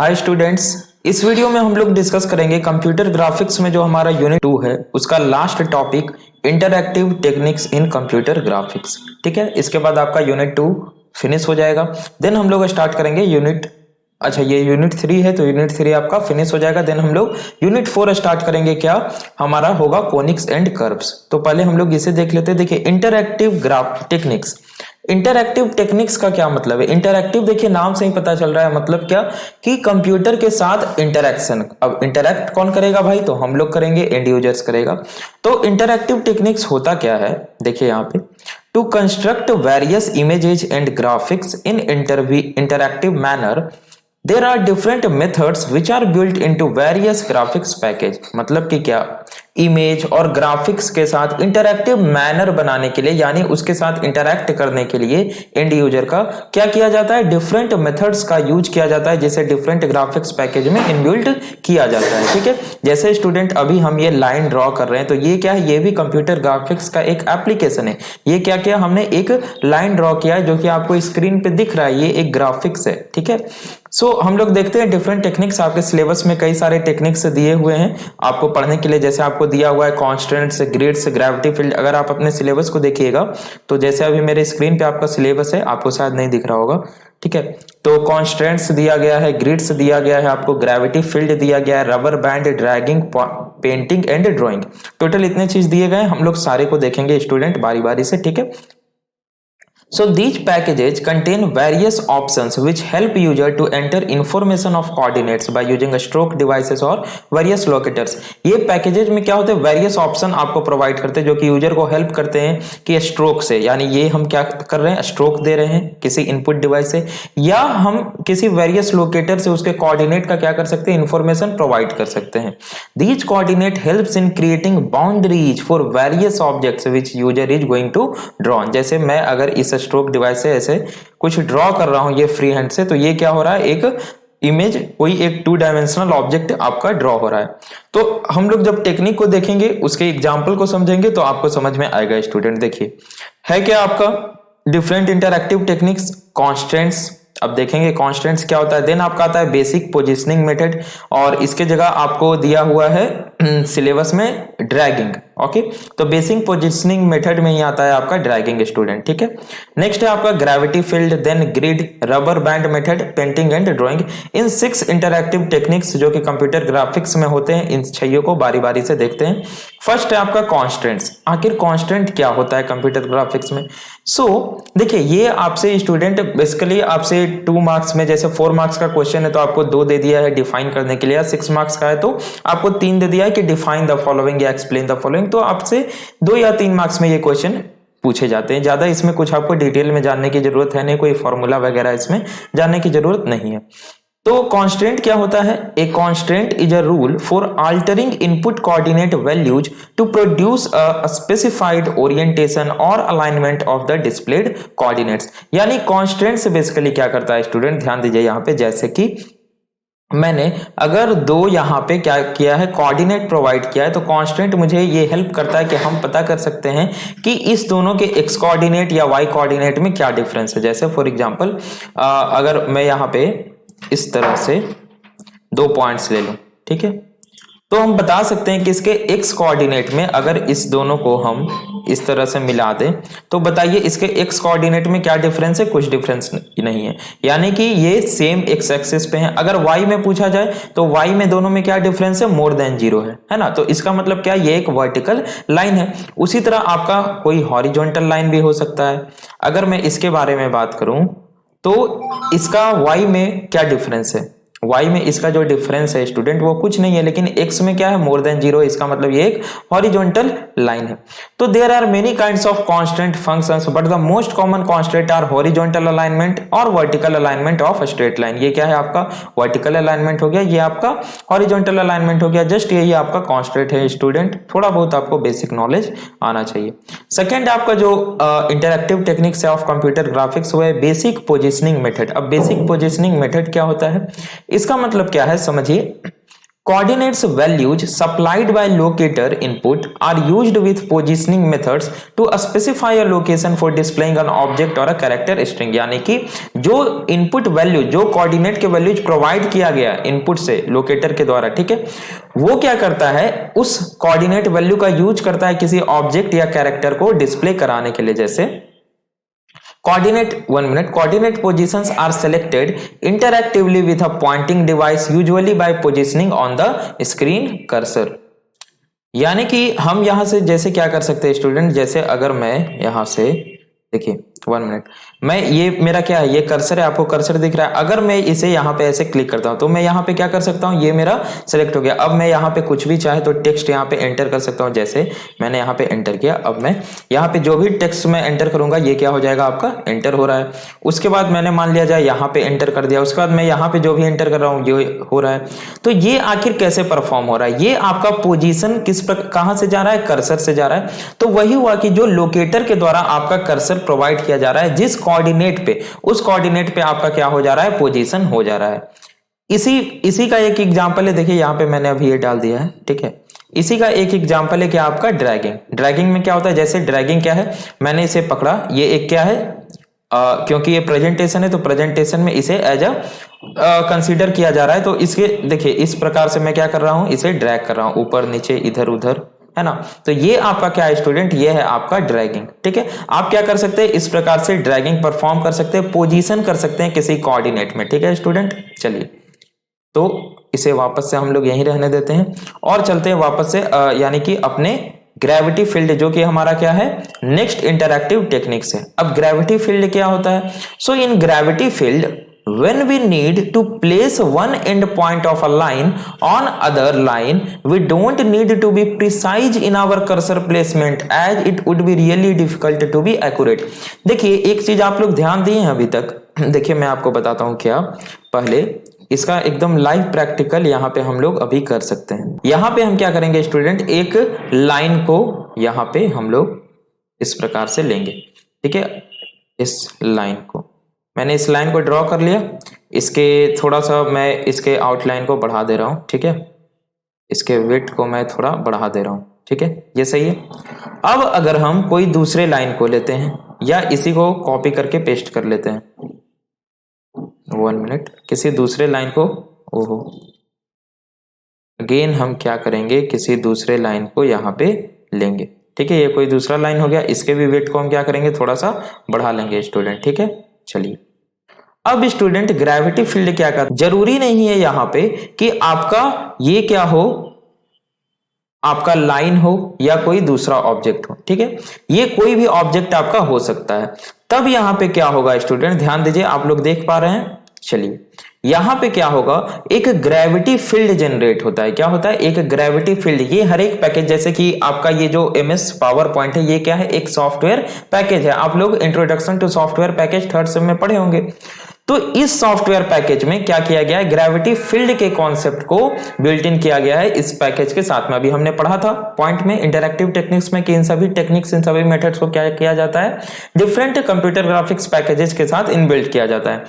Hi students, इस video में हम लोग डिस्कस करेंगे कंप्यूटर ग्राफिक्स में जो हमारा यूनिट 2 है उसका last topic interactive techniques in computer graphics. ठीक है, इसके बाद आपका यूनिट 2 फिनिश हो जाएगा। देन हम लोग स्टार्ट करेंगे ये यूनिट 3 है तो यूनिट 3 आपका फिनिश हो जाएगा। देन हम लोग यूनिट 4 स्टार्ट करेंगे। क्या हमारा होगा? Conics and curves. तो पहले हम लोग इसे देख लेते हैं। देखिए, interactive graph techniques. Interactive techniques का क्या मतलब है? इंटरैक्टिव देखिए नाम से ही पता चल रहा है, मतलब क्या कि कंप्यूटर के साथ इंटरैक्शन। अब इंटरैक्ट कौन करेगा भाई? तो हम लोग करेंगे, एंड यूजर्स करेगा। तो इंटरैक्टिव टेक्निक्स होता क्या है? देखिए यहाँ पे, to construct various images and graphics in interactive manner there are different methods which are built into various graphics package. मतलब कि क्या, इमेज और ग्राफिक्स के साथ इंटरैक्टिव मैनर बनाने के लिए, यानी उसके साथ इंटरैक्ट करने के लिए एंड यूजर का क्या किया जाता है? डिफरेंट मेथड्स का यूज किया जाता है, जैसे डिफरेंट ग्राफिक्स पैकेज में इनबिल्ट किया जाता है। ठीक है, जैसे स्टूडेंट अभी हम ये लाइन ड्रॉ कर रहे हैं तो ये क्या है? ये भी कंप्यूटर ग्राफिक्स का एक एप्लीकेशन है। ये क्या किया हमने? एक लाइन ड्रॉ किया है जो कि आपको स्क्रीन पे दिख रहा है, ये एक ग्राफिक्स है। ठीक है, सो हम लोग देखते हैं डिफरेंट टेक्निक्स। आपके सिलेबस में कई सारे टेक्निक्स दिए हुए हैं आपको पढ़ने के लिए। जैसे आपको दिया हुआ है कॉन्स्टेंट्स, ग्रिड्स, ग्रेविटी फील्ड। अगर आप अपने सिलेबस को देखिएगा तो जैसे अभी मेरे स्क्रीन पे आपका सिलेबस है, आपको शायद नहीं दिख रहा होगा। ठीक है, तो कॉन्स्टेंट्स दिया गया है, ग्रिड्स दिया गया है, आपको ग्रेविटी फील्ड दिया गया है, rubber band, dragging, painting and drawing. Total इतने चीज दिए गए, हम लोग सारे को देखेंगे स्टूडेंट बारी बारी से। ठीक है, so these packages contain various options which help user to enter information of coordinates by using a stroke devices or various locators। ये पैकेजेज में क्या होते हैं? वेरियस ऑप्शन आपको प्रोवाइड करते हैं जो कि यूजर को हेल्प करते हैं कि स्ट्रोक से, यानी ये हम क्या कर रहे हैं? स्ट्रोक दे रहे हैं किसी इनपुट डिवाइस से, या हम किसी वेरियस लोकेटर से उसके कोऑर्डिनेट का क्या कर सकते हैं? इंफॉर्मेशन प्रोवाइड कर सकते हैं। These coordinate helps in creating boundaries for various objects which user is going to draw. जैसे मैं अगर इस स्ट्रोक डिवाइस से ऐसे कुछ ड्रॉ कर रहा हूं ये फ्री हैंड से, तो ये क्या हो रहा है? एक इमेज, कोई एक 2 डायमेंशनल ऑब्जेक्ट आपका ड्रॉ हो रहा है। तो हम लोग जब टेक्निक को देखेंगे, उसके एग्जांपल को समझेंगे तो आपको समझ में आएगा स्टूडेंट। देखिए, है क्या आपका डिफरेंट इंटरैक्टिव टेक्निक्स, कॉन्स्टेंट्स। अब देखेंगे कॉन्स्टेंट्स क्या होता है। देन आपका आता है बेसिक पोजिशनिंग मेथड, और इसके जगह आपको दिया हुआ है सिलेबस में ड्रैगिंग। ओके, तो बेसिक पोजिशनिंग मेथड में ही आता है आपका ड्रैगिंग स्टूडेंट। ठीक है, नेक्स्ट है आपका gravity field, then grid, rubber band method, painting and drawing. इन 6 इंटरैक्टिव टेक्निक्स जो कि कंप्यूटर ग्राफिक्स में होते हैं, इन 6 को बारी बारी से देखते हैं। फर्स्ट है आपका कॉन्स्टेंट्स। आखिर कॉन्स्टेंट क्या होता है कंप्यूटर ग्राफिक्स में? देखिए, ये आपसे स्टूडेंट बेसिकली आपसे 2 मार्क्स में, जैसे 4 मार्क्स का क्वेश्चन है तो आपको 2 दे दिया है डिफाइन करने के लिए, 6 मार्क्स का है तो आपको 3 दे दिया है कि डिफाइन द फॉलोइंग या एक्सप्लेन द फॉलोइंग। तो आपसे 2 या 3 मार्क्स में ये क्वेश्चन पूछे जाते हैं। ज्यादा इसमें कुछ आपको डिटेल में जानने की जरूरत है नहीं, कोई फॉर्मूला वगैरह इसमें जानने की जरूरत नहीं है। तो कांस्टेंट क्या होता है? A constant is a rule for altering input coordinate values to produce a specified orientation और alignment of the displayed coordinates. यानी कांस्टेंट से बेसिकली क्या करता है स्टूडेंट, ध्यान दीजिए यहाँ पे। जैसे कि मैंने अगर 2 यहाँ पे क्या किया है, कोऑर्डिनेट प्रोवाइड किया है, तो कांस्टेंट मुझे ये हेल्प करता है कि हम पता कर सकते हैं कि इस दोनों के एक्स कोऑर्डिनेट या वाई कोऑर्डिनेट में क्या डिफरेंस है। जैसे फॉर एग्जांपल अगर मैं यहाँ पे इस तरह से 2 पॉइंट्स ले लूं, ठीक है, तो हम बता सकते हैं कि इसके एक्स कोऑर्डिनेट में अगर इस दोनों को हम इस तरह से मिला दें तो बताइए इसके एक्स कोऑर्डिनेट में क्या डिफरेंस है? कुछ डिफरेंस नहीं है, यानी कि ये सेम एक्स एक्सिस पे है। अगर वाई में पूछा जाए तो वाई में दोनों में क्या डिफरेंस है? मोर देन 0 है ना। तो इसका मतलब क्या, ये एक वर्टिकल लाइन है। उसी तरह आपका कोई हॉरिजॉन्टल लाइन भी हो सकता है। अगर मैं इसके बारे में बात करूं तो इसका वाई में क्या डिफरेंस है? y में इसका जो डिफरेंस है स्टूडेंट वो कुछ नहीं है, लेकिन x में क्या है? More than 0। इसका मतलब ये एक हॉरिजॉन्टल लाइन है। तो there are many kinds of constant functions but the most common constant are horizontal alignment और vertical alignment of straight line. ये क्या है आपका? वर्टिकल अलाइनमेंट हो गया, ये आपका हॉरिजॉन्टल अलाइनमेंट हो गया। जस्ट यही आपका कांस्टेंट है स्टूडेंट। थोड़ा बहुत आपको बेसिक नॉलेज आना चाहिए। सेकेंड आपका जो इंटरैक्टिव टेक्निक्स है ऑफ कंप्यूटर ग्राफिक्स वो है बेसिक पोजिशनिंग मेथड। अब बेसिक पोजिशनिंग मेथड क्या होता है? इसका मतलब क्या है समझिए। coordinates values supplied by locator input are used with positioning methods to specify a location for displaying an object or a character string। यानी कि जो इनपुट वैल्यू, जो कोऑर्डिनेट के वैल्यूज प्रोवाइड किया गया इनपुट से लोकेटर के द्वारा, ठीक है, वो क्या करता है, उस कोऑर्डिनेट वैल्यू का यूज करता है किसी ऑब्जेक्ट या कैरेक्टर को डिस्प्ले कराने के लिए। जैसे coordinate positions are selected interactively with a pointing device usually by positioning on the screen cursor। यानी कि हम यहां से जैसे क्या कर सकते हैं स्टूडेंट, जैसे अगर मैं यहां से देखिए 1 मिनट, मैं ये मेरा क्या है, ये कर्सर है, आपको कर्सर दिख रहा है। अगर मैं इसे यहाँ पे ऐसे क्लिक करता हूँ तो मैं यहाँ पे क्या कर सकता हूँ, ये मेरा सेलेक्ट हो गया। अब मैं यहाँ पे कुछ भी चाहे तो टेक्स्ट यहाँ पे एंटर कर सकता हूँ। जैसे मैंने यहाँ पे एंटर किया, अब मैं यहाँ पे जो भी टेक्स्ट मैं एंटर करूंगा ये क्या हो जाएगा, आपका एंटर हो रहा है। उसके बाद मैंने मान लिया जाए यहाँ पे एंटर कर दिया, उसके बाद मैं यहाँ पे जो भी एंटर कर रहा हूँ ये हो रहा है। तो ये आखिर कैसे परफॉर्म हो रहा है, ये आपका पोजीशन कहाँ से जा रहा है, कर्सर से जा रहा है। तो वही हुआ कि जो लोकेटर के द्वारा आपका कर्सर प्रोवाइड किया जा रहा है जिस कोऑर्डिनेट पे, उस कोऑर्डिनेट पे आपका क्या हो जा रहा है, पोजीशन हो जा रहा है। इसी का एक एग्जांपल है, देखिए यहाँ पे मैंने अभी ये डाल दिया है, ठीक है। इसी का एक एग्जांपल है कि आपका ड्रैगिंग में क्या होता है, जैसे ड्रैगिंग क्या है, मैंने इसे पकड़ा, ये एक क्या है, क्योंकि ये प्रेजेंटेशन है तो प्रेजेंटेशन में इसे एज अ कंसीडर किया जा रहा है। तो इसके देखिए इस प्रकार से मैं क्या कर रहा हूं, इसे ड्रैग कर रहा हूं ऊपर नीचे इधर उधर, है ना। तो ये आपका क्या है स्टूडेंट, ये है आपका ड्रैगिंग, ठीक है। आप क्या कर सकते हैं, इस प्रकार से ड्रैगिंग परफॉर्म कर सकते हैं, पोजीशन कर सकते हैं किसी कोऑर्डिनेट में, ठीक है स्टूडेंट। चलिए तो इसे वापस से हम लोग यहीं रहने देते हैं और चलते हैं वापस से यानी कि अपने ग्रेविटी फील्ड, जो कि हमारा क्या है नेक्स्ट इंटरैक्टिव टेक्निक से। अब ग्रेविटी फील्ड क्या होता है, so in gravity field when we need to place one end point of a line on other line, we don't need to be precise in our cursor placement as it would be really difficult to be accurate। देखिए एक चीज आप लोग ध्यान दिए हैं अभी तक, देखिए मैं आपको बताता हूं क्या, पहले इसका एकदम लाइव प्रैक्टिकल यहाँ पे हम लोग अभी कर सकते हैं। यहाँ पे हम क्या करेंगे स्टूडेंट, एक लाइन को यहाँ पे हम लोग इस प्रकार से लेंगे, ठीक है। इस लाइन को मैंने इस लाइन को ड्रॉ कर लिया, इसके थोड़ा सा मैं इसके आउटलाइन को बढ़ा दे रहा हूं, ठीक है। इसके विड्थ को मैं थोड़ा बढ़ा दे रहा हूं, ठीक है, ये सही है। अब अगर हम कोई दूसरे लाइन को लेते हैं या इसी को कॉपी करके पेस्ट कर लेते हैं, 1 मिनट, किसी दूसरे लाइन को, ओहो, अगेन हम क्या करेंगे, किसी दूसरे लाइन को यहाँ पे लेंगे, ठीक है। ये कोई दूसरा लाइन हो गया, इसके भी वेट को हम क्या करेंगे, थोड़ा सा बढ़ा लेंगे स्टूडेंट, ठीक है। चलिए अब स्टूडेंट ग्रेविटी फील्ड क्या करता है, जरूरी नहीं है यहां पे कि आपका ये क्या हो, आपका लाइन हो या कोई दूसरा ऑब्जेक्ट हो, ठीक है। ये कोई भी ऑब्जेक्ट आपका हो सकता है। तब यहां पे क्या होगा स्टूडेंट, ध्यान दीजिए, आप लोग देख पा रहे हैं। चलिए यहां पे क्या होगा, एक ग्रेविटी फील्ड जनरेट होता है। क्या होता है, एक ग्रेविटी फील्ड। ये हर एक पैकेज, जैसे कि आपका ये जो MS पावर पॉइंट है, ये क्या है, एक सॉफ्टवेयर पैकेज है। आप लोग introduction to software package 3rd sem में पढ़े होंगे। तो इस सॉफ्टवेयर पैकेज में क्या किया गया है, ग्रेविटी फील्ड के कॉन्सेप्ट को बिल्ट इन किया गया है इस पैकेज के साथ में। अभी हमने पढ़ा था पॉइंट में इंटरैक्टिव टेक्निक्स में कि इन सभी टेक्निक्स, इन सभी मेथड्स को क्या किया जाता है, डिफरेंट कंप्यूटर ग्राफिक्स पैकेजेस के साथ इनबिल्ट किया जाता है।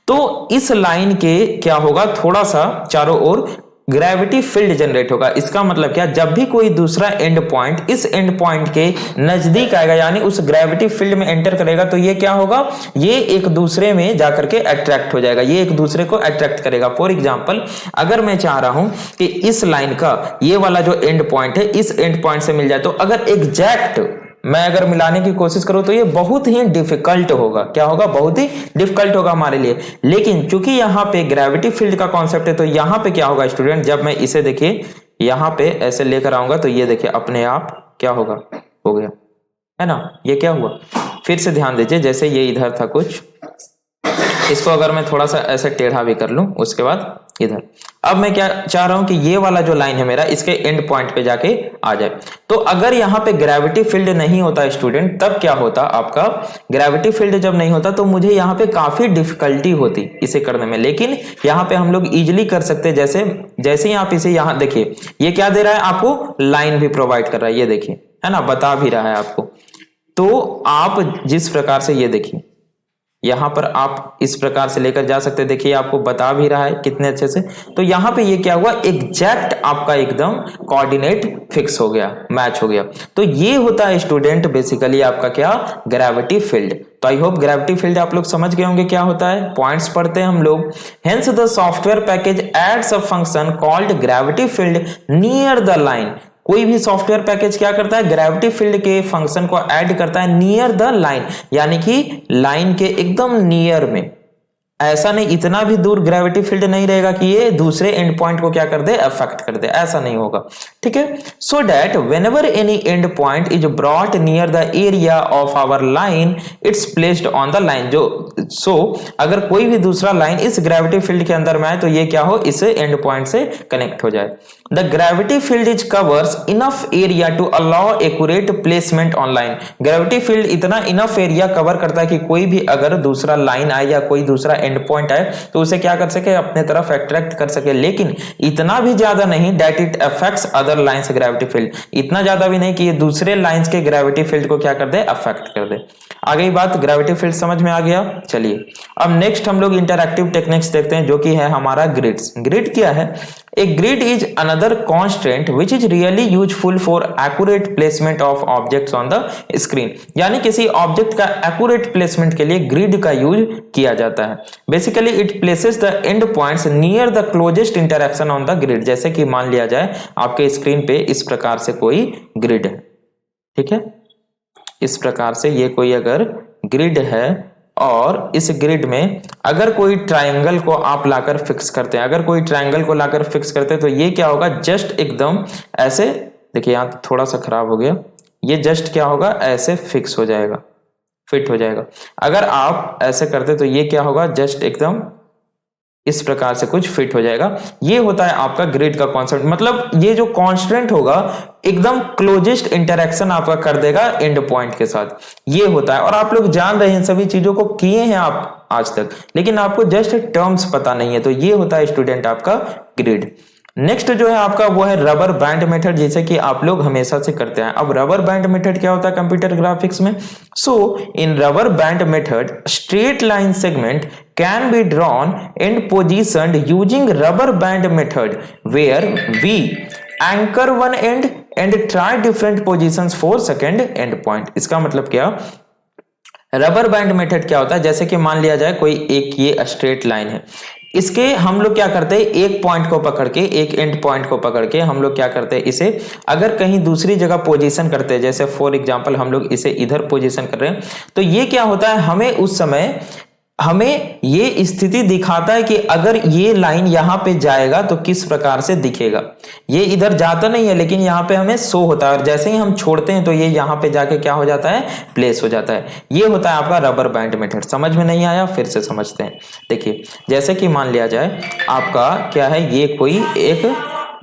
तो इस लाइन के क्या होगा, थोड़ा सा चारों ओर ग्रेविटी फील्ड जनरेट होगा। इसका मतलब क्या, जब भी कोई दूसरा एंड पॉइंट इस एंड पॉइंट के नजदीक आएगा, यानी उस ग्रेविटी फील्ड में एंटर करेगा, तो ये क्या होगा, ये एक दूसरे में जाकर के अट्रैक्ट हो जाएगा, ये एक दूसरे को अट्रैक्ट करेगा। फॉर एग्जांपल, अगर मैं चाह रहा हूं कि इस लाइन का ये वाला जो एंड पॉइंट है इस एंड पॉइंट से मिल जाए, तो अगर एग्जैक्ट मैं अगर मिलाने की कोशिश करूं तो ये बहुत ही डिफिकल्ट होगा। क्या होगा, बहुत ही डिफिकल्ट होगा हमारे लिए। लेकिन चूंकि यहाँ पे ग्रेविटी फील्ड का कॉन्सेप्ट है, तो यहाँ पे क्या होगा स्टूडेंट, जब मैं इसे देखिए यहाँ पे ऐसे लेकर आऊंगा तो ये देखिए अपने आप क्या होगा, हो गया, है ना। ये क्या हुआ, फिर से ध्यान दीजिए, जैसे ये इधर था कुछ, इसको अगर मैं थोड़ा सा ऐसे टेढ़ा भी कर लूं, उसके बाद इधर, अब मैं क्या चाह रहा हूं कि ये वाला जो लाइन है मेरा, इसके एंड पॉइंट पे जाके आ जाए। तो अगर यहाँ पे ग्रेविटी फील्ड नहीं होता स्टूडेंट, तब क्या होता, आपका ग्रेविटी फील्ड जब नहीं होता तो मुझे यहाँ पे काफी डिफिकल्टी होती इसे करने में। लेकिन यहाँ पे हम लोग इजिली कर सकते हैं। जैसे ही आप इसे यहाँ देखिए, ये क्या दे रहा है आपको, लाइन भी प्रोवाइड कर रहा है, ये देखिए, है ना, बता भी रहा है आपको। तो आप जिस प्रकार से ये देखिए, यहाँ पर आप इस प्रकार से लेकर जा सकते हैं। देखिए आपको बता भी रहा है कितने अच्छे से। तो यहाँ पे ये क्या हुआ, एग्जैक्ट आपका एकदम कोऑर्डिनेट फिक्स हो गया, मैच हो गया। तो ये होता है स्टूडेंट बेसिकली आपका क्या, ग्रेविटी फील्ड। तो आई होप ग्रेविटी फील्ड आप लोग समझ गए होंगे क्या होता है। पॉइंट्स पढ़ते हैं हम लोग। Hence the software package adds a function called gravity field near the line. कोई भी सॉफ्टवेयर पैकेज क्या करता है, ग्रेविटी फील्ड के फंक्शन को ऐड करता है नियर द लाइन, यानी कि लाइन के एकदम नियर में। ऐसा नहीं, इतना भी दूर ग्रेविटी फील्ड नहीं रहेगा कि ये दूसरे एंड पॉइंट को क्या कर दे, अफेक्ट कर दे, ऐसा नहीं होगा। ठीक है, so that whenever any end point is brought near the area of our line it's placed on the line. जो अगर कोई भी दूसरा लाइन इस ग्रेविटी फील्ड के अंदर में आए तो ये क्या हो, इस एंड पॉइंट से कनेक्ट हो जाए। The gravity field is covers enough area to allow accurate placement on line. Gravity field इतना इनफ एरिया कवर करता है कि कोई भी अगर दूसरा लाइन आए या कोई दूसरा एंड पॉइंट आए तो उसे क्या कर सके, अपने तरफ अट्रैक्ट कर सके, लेकिन इतना भी ज्यादा नहीं that it affects other lines gravity field. इतना ज्यादा भी नहीं कि ये दूसरे लाइंस के ग्रेविटी फील्ड को क्या कर दे, अफेक्ट कर दे। आगे बात ग्रेविटी फील्ड समझ में आ गया। चलिए अब नेक्स्ट हम लोग इंटरैक्टिव टेक्निक्स देखते हैं, जो कि है हमारा ग्रिड्स। ग्रिड क्या है, a grid is another constant which is really useful for accurate placement of objects on the screen. यानी किसी ऑब्जेक्ट का एक्यूरेट प्लेसमेंट के लिए ग्रिड का यूज किया जाता है। Basically it places the end points near the closest interaction on the grid. जैसे कि मान लिया जाए आपके स्क्रीन पे इस प्रकार से कोई ग्रिड है, ठीक है, इस प्रकार से ये कोई अगर ग्रिड है और इस ग्रिड में अगर कोई ट्रायंगल को आप लाकर फिक्स करते हैं, अगर कोई ट्रायंगल को लाकर फिक्स करते हैं तो ये क्या होगा, जस्ट एकदम ऐसे, देखिए यहां थोड़ा सा खराब हो गया, ये जस्ट क्या होगा, ऐसे फिक्स हो जाएगा, फिट हो जाएगा। अगर आप ऐसे करते तो ये क्या होगा, जस्ट एकदम इस प्रकार से कुछ फिट हो जाएगा। ये होता है आपका ग्रिड का कॉन्सेप्ट। मतलब ये जो कांस्टेंट होगा एकदम क्लोजेस्ट इंटरेक्शन आपका कर देगा एंड पॉइंट के साथ, ये होता है। और आप लोग जान रहे हैं, सभी चीजों को किए हैं आप आज तक, लेकिन आपको जस्ट टर्म्स पता नहीं है। तो ये होता है स्टूडेंट आपका ग्रिड। नेक्स्ट जो है आपका वो है रबर बैंड मेथड, जैसे कि आप लोग हमेशा से करते हैं। अब रबर बैंड मेथड क्या होता है कंप्यूटर ग्राफिक्स में। So in rubber band method straight line segment can be drawn and positioned using rubber band method where we anchor one end and try different positions for second end point। इसका मतलब क्या, rubber band method क्या होता है, जैसे कि मान लिया जाए कोई एक ये स्ट्रेट लाइन है, इसके हम लोग क्या करते हैं, एक पॉइंट को पकड़ के, एक एंड पॉइंट को पकड़ के हम लोग क्या करते हैं, इसे अगर कहीं दूसरी जगह पोजीशन करते हैं, जैसे फॉर एग्जांपल हम लोग इसे इधर पोजीशन कर रहे हैं, तो ये क्या होता है, हमें उस समय हमें ये स्थिति दिखाता है कि अगर ये लाइन यहां पे जाएगा तो किस प्रकार से दिखेगा। ये इधर जाता नहीं है लेकिन यहां पे हमें शो होता है, और जैसे ही हम छोड़ते हैं तो ये यहां पे जाके क्या हो जाता है, प्लेस हो जाता है। ये होता है आपका रबर बैंड मेथड। समझ में नहीं आया, फिर से समझते हैं। देखिए जैसे कि मान लिया जाए आपका क्या है, ये कोई एक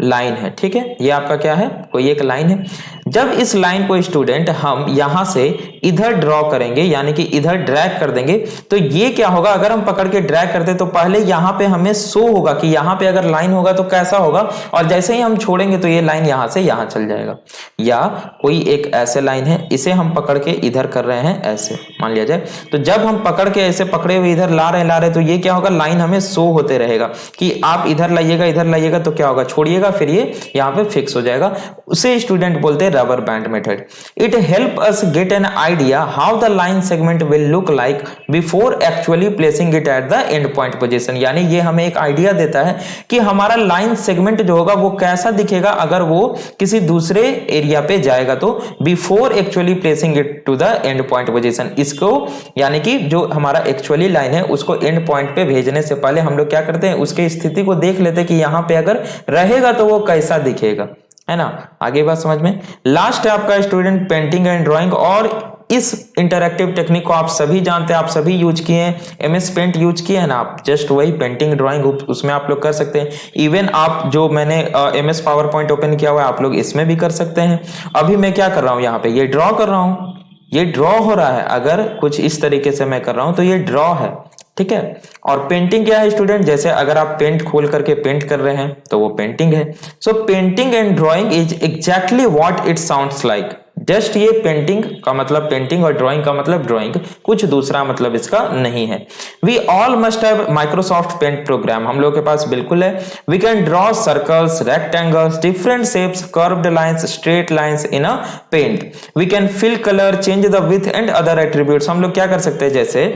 लाइन है, ठीक है, ये आपका क्या है, कोई एक लाइन है। जब इस लाइन को स्टूडेंट हम यहां से इधर ड्रॉ करेंगे, यानी कि इधर ड्रैग कर देंगे, तो ये क्या होगा, अगर हम पकड़ के ड्रैग करते तो पहले यहां पे हमें शो होगा कि यहां पे अगर लाइन होगा तो कैसा होगा, और जैसे ही हम छोड़ेंगे तो ये लाइन यहां से यहां चल जाएगा। या कोई एक ऐसे लाइन है, इसे हम पकड़ के इधर कर रहे हैं ऐसे मान लिया जाए, तो जब हम पकड़ के ऐसे पकड़े हुए इधर ला रहे तो ये क्या होगा, लाइन हमें शो होते रहेगा कि आप इधर लाइएगा तो क्या होगा, छोड़िएगा, फिर ये यहाँ पे फिक्स हो जाएगा। उसे स्टूडेंट बोलते हैं rubber band method. It help us get an idea how the line segment will look like before actually placing it at the end point position. यानी ये हमें एक आइडिया देता है कि हमारा लाइन सेगमेंट जो होगा वो कैसा दिखेगा अगर वो किसी दूसरे एरिया पे जाएगा, तो before actually placing it to the end point position. इसको यानी कि जो हमारा एक्चुअली लाइन है उसको एंड पॉइंट पे भेजने से पहले हम लोग क्या करते हैं, उसकी स्थिति को देख लेते हैं कि यहाँ पे अगर रहेगा तो वो कैसा दिखेगा, है ना। आगे बात समझ में। लास्ट है आपका स्टूडेंट पेंटिंग एंड ड्राइंग, और इस इंटरैक्टिव टेक्निक को आप सभी जानते हैं, आप सभी यूज किए हैं, MS पेंट यूज किए हैं ना आप, जस्ट वही पेंटिंग ड्राइंग उसमें आप लोग कर सकते हैं। इवन आप जो मैंने MS पावर पॉइंट ओपन किया हुआ है आप लोग इसमें भी कर सकते हैं। अभी मैं क्या कर रहा हूं, यहाँ पे ये ड्रॉ कर रहा हूं, ये ड्रॉ हो रहा है, अगर कुछ इस तरीके से मैं कर रहा हूं तो ये ड्रॉ है, ठीक है। और पेंटिंग क्या है स्टूडेंट, जैसे अगर आप पेंट खोल करके पेंट कर रहे हैं तो वो पेंटिंग है। So painting and drawing is exactly what it sounds like, just ये पेंटिंग का मतलब पेंटिंग और ड्राइंग का मतलब ड्राइंग, कुछ दूसरा मतलब इसका नहीं है। We all must have Microsoft Paint program, हम लोग के पास बिल्कुल है। We can draw circles, rectangles, different shapes, curved lines, straight lines in a paint. We can fill colour, change the width and other attributes. हम लोग क्या कर सकते हैं, जैसे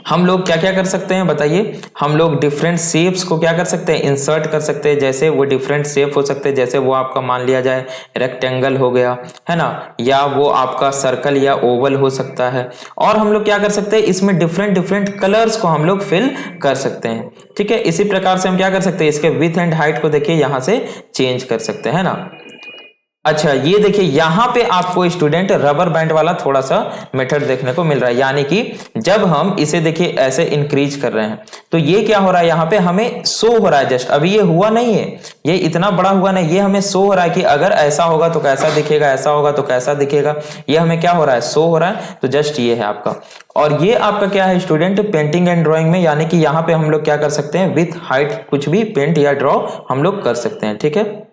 हम लोग क्या क्या कर सकते हैं बताइए, हम लोग डिफरेंट शेप्स को क्या कर सकते हैं, इंसर्ट कर सकते हैं। जैसे वो डिफरेंट शेप हो सकते हैं, जैसे वो आपका मान लिया जाए रेक्टेंगल हो गया है ना, या वो आपका सर्कल या ओवल हो सकता है। और हम लोग क्या कर सकते हैं, इसमें डिफरेंट डिफरेंट कलर्स को हम लोग फिल कर सकते हैं। ठीक है, इसी प्रकार से हम क्या कर सकते हैं, इसके विड्थ एंड हाइट को देखिए यहां से चेंज कर सकते हैं ना। अच्छा ये देखिए यहां पे आपको स्टूडेंट रबर बैंड वाला थोड़ा सा मेथड देखने को मिल रहा है, यानी कि जब हम इसे देखिए ऐसे इंक्रीज कर रहे हैं तो ये क्या हो रहा है, यहाँ पे हमें शो हो रहा है जस्ट, अभी ये हुआ नहीं है, ये इतना बड़ा हुआ नहीं, ये हमें शो हो रहा है कि अगर ऐसा होगा तो कैसा दिखेगा, ऐसा होगा तो कैसा दिखेगा, ये हमें क्या हो रहा है, शो हो रहा है। तो जस्ट ये है आपका, और ये आपका क्या है स्टूडेंट, पेंटिंग एंड ड्राइंग में, यानी कि यहाँ पे हम लोग क्या कर सकते हैं, विथ हाइट कुछ भी पेंट या ड्रॉ हम लोग कर सकते हैं। ठीक है,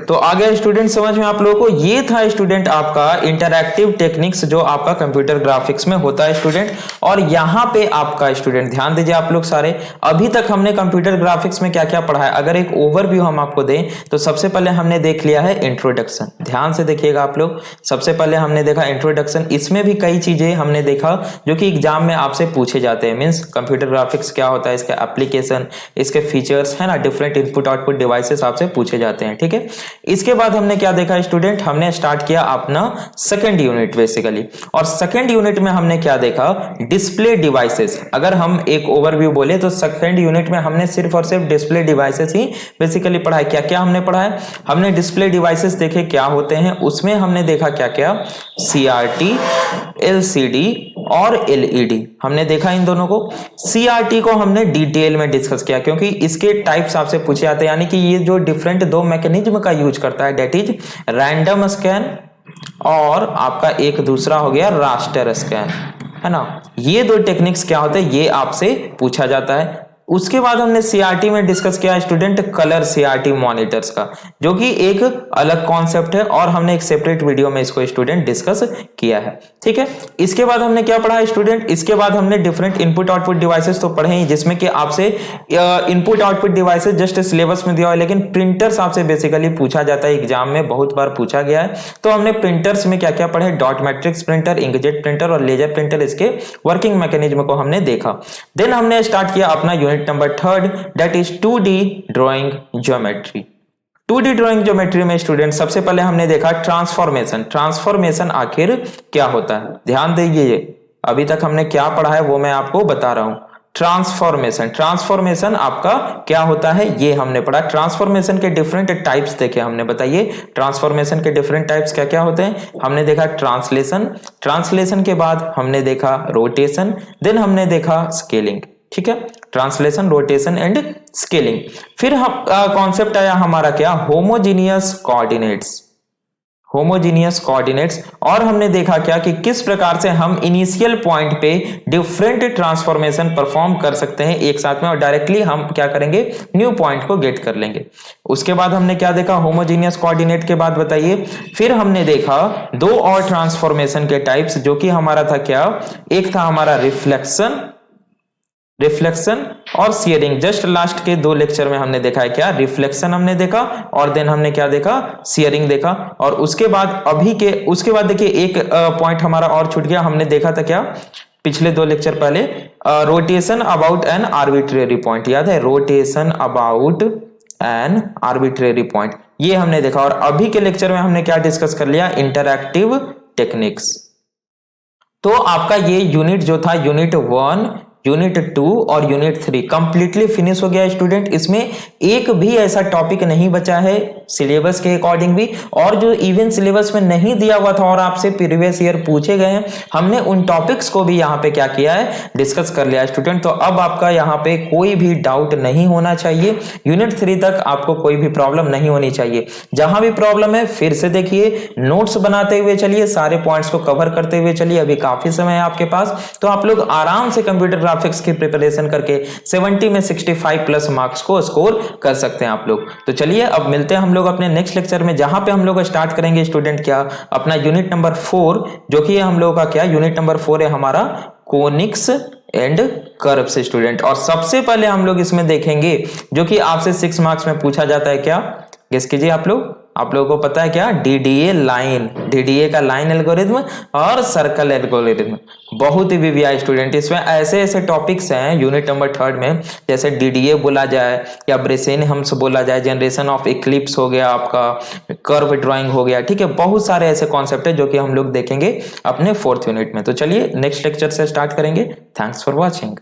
तो आ गया स्टूडेंट समझ में आप लोगों को। ये था स्टूडेंट आपका इंटरैक्टिव टेक्निक्स जो आपका कंप्यूटर ग्राफिक्स में होता है स्टूडेंट। और यहाँ पे आपका स्टूडेंट ध्यान दीजिए आप लोग सारे, अभी तक हमने कंप्यूटर ग्राफिक्स में क्या क्या पढ़ा है, अगर एक ओवरव्यू हम आपको दें तो सबसे पहले हमने देख लिया है इंट्रोडक्शन, ध्यान से देखिएगा आप लोग। सबसे पहले हमने देखा इंट्रोडक्शन, इसमें भी कई चीजें हमने देखा जो कि एग्जाम में आपसे पूछे जाते हैं, मीन्स कंप्यूटर ग्राफिक्स क्या होता है, इसके एप्लीकेशन, इसके फीचर्स है ना, डिफरेंट इनपुट आउटपुट डिवाइसेस आपसे पूछे जाते हैं। ठीक है, इसके बाद हमने क्या देखा स्टूडेंट, हमने स्टार्ट किया अपना सेकंड यूनिट बेसिकली, और सेकंड यूनिट में हमने क्या देखा, डिस्प्ले डिवाइसेस। अगर हम एक ओवरव्यू बोले तो सेकंड यूनिट में हमने सिर्फ और सिर्फ डिस्प्ले डिवाइसेस ही बेसिकली पढ़ा है। क्या क्या हमने पढ़ा है, हमने डिस्प्ले डिवाइसेस देखे क्या होते हैं, उसमें हमने देखा क्या क्या, CRT, LCD और LED हमने देखा इन दोनों को। CRT को हमने डिटेल में डिस्कस किया क्योंकि इसके टाइप्स आपसे पूछे जाते हैं, यानी कि ये जो डिफरेंट दो मैकेनिज्म का यूज करता है, दैट इज रैंडम स्कैन और आपका एक दूसरा हो गया रास्टर स्कैन, है ना। ये दो टेक्निक्स क्या होते हैं, ये आपसे पूछा जाता है। उसके बाद हमने CRT में डिस्कस किया स्टूडेंट कलर CRT मॉनिटर्स का, जो कि एक अलग कॉन्सेप्ट है और हमने एक सेपरेट वीडियो में इसको स्टूडेंट डिस्कस किया है। ठीक है, इसके बाद हमने क्या पढ़ा स्टूडेंट, इसके बाद हमने डिफरेंट इनपुट आउटपुट डिवाइसेस तो पढ़े ही, जिसमें कि आपसे input output devices just syllabus में दिया हुआ है, लेकिन प्रिंटर्स आपसे बेसिकली पूछा जाता है, एग्जाम में बहुत बार पूछा गया है। तो हमने प्रिंटर्स में क्या क्या पढ़े, dot matrix printer, inkjet printer और लेजर प्रिंटर, इसके वर्किंग मैकेनिज्म को हमने देखा। देन हमने स्टार्ट किया अपना unit number third, that is 2D drawing geometry. 2D drawing geometry में स्टूडेंट सबसे पहले हमने देखा ट्रांसफॉर्मेशन। ट्रांसफॉर्मेशन आखिर क्या होता है, ध्यान दीजिए, अभी तक हमने क्या पढ़ा है वो मैं आपको बता रहा हूं। ट्रांसफॉर्मेशन, ट्रांसफॉर्मेशन आपका क्या होता है ये हमने पढ़ा। ट्रांसफॉर्मेशन के डिफरेंट टाइप्स देखे हमने, बताइए ट्रांसफॉर्मेशन के डिफरेंट टाइप्स क्या क्या होते हैं। हमने देखा ट्रांसलेशन, ट्रांसलेशन के बाद हमने देखा रोटेशन, देन हमने देखा स्केलिंग। ठीक है, ट्रांसलेशन, रोटेशन एंड स्केलिंग। फिर हम कॉन्सेप्ट आया हमारा क्या, होमोजीनियस कोऑर्डिनेट्स, होमोजीनियस कोऑर्डिनेट्स। और हमने देखा क्या कि किस प्रकार से हम इनिशियल पॉइंट पे डिफरेंट ट्रांसफॉर्मेशन परफॉर्म कर सकते हैं एक साथ में, और डायरेक्टली हम क्या करेंगे, न्यू पॉइंट को गेट कर लेंगे। उसके बाद हमने क्या देखा, होमोजीनियस कोऑर्डिनेट के बाद बताइए, फिर हमने देखा दो और ट्रांसफॉर्मेशन के टाइप्स, जो कि हमारा था क्या, एक था हमारा रिफ्लेक्शन, रिफ्लेक्शन और सियरिंग। जस्ट लास्ट के दो लेक्चर में हमने देखा है क्या, रिफ्लेक्शन हमने देखा और देन हमने क्या देखा, सियरिंग देखा। और उसके बाद उसके बाद देखिए एक पॉइंट हमारा और छूट गया, हमने देखा था क्या पिछले दो लेक्चर पहले, rotation about an arbitrary point, याद है, rotation about an arbitrary point, ये हमने देखा। और अभी के लेक्चर में हमने क्या डिस्कस कर लिया, इंटरैक्टिव टेक्निक्स। तो आपका ये यूनिट जो था, यूनिट 1, यूनिट 2 और यूनिट 3 कंप्लीटली फिनिश हो गया स्टूडेंट। इसमें एक भी ऐसा टॉपिक नहीं बचा है सिलेबस के अकॉर्डिंग भी, और जो इवन सिलेबस में नहीं दिया हुआ था और आपसे प्रीवियस ईयर पूछे गए हैं, हमने उन टॉपिक्स को भी यहाँ पे क्या किया है, डिस्कस कर लिया स्टूडेंट। तो अब आपका यहाँ पे कोई भी डाउट नहीं होना चाहिए, यूनिट 3 तक आपको कोई भी प्रॉब्लम नहीं होनी चाहिए। जहां भी प्रॉब्लम है फिर से देखिए, नोट्स बनाते हुए चलिए, सारे पॉइंट्स को कवर करते हुए चलिए, अभी काफी समय है आपके पास, तो आप लोग आराम से कंप्यूटर ग्राफिक्स की प्रिपरेशन करके 70 में 65 प्लस मार्क्स को स्कोर कर सकते हैं आप लोग। तो चलिए अब मिलते हैं हम लोग अपने नेक्स्ट लेक्चर में, जहां पे हम लोग स्टार्ट करेंगे स्टूडेंट क्या अपना यूनिट नंबर 4, जो कि हम लोगों का क्या यूनिट नंबर 4 है हमारा कोनिक्स एंड कर्व से स्टूडेंट। और सबसे पहले हम लोग इसमें देखेंगे जो कि आपसे 6 मार्क्स में पूछा जाता है, क्या गेस कीजिए आप लोगों को पता है क्या? डीडीए लाइन, डीडीए का लाइन एल्गोरिथ्म और सर्कल एल्गोरिथ्म। बहुत ही वीवीआई स्टूडेंट, इसमें ऐसे ऐसे टॉपिक्स हैं यूनिट नंबर 3 में, जैसे डीडीए बोला जाए या ब्रेसेन हम्स बोला जाए, जनरेशन ऑफ इक्लिप्स हो गया, आपका कर्व ड्राइंग हो गया, ठीक है। बहुत सारे ऐसे कॉन्सेप्ट है जो कि हम लोग देखेंगे अपने 4th यूनिट में। तो चलिए नेक्स्ट लेक्चर से स्टार्ट करेंगे। Thanks for watching.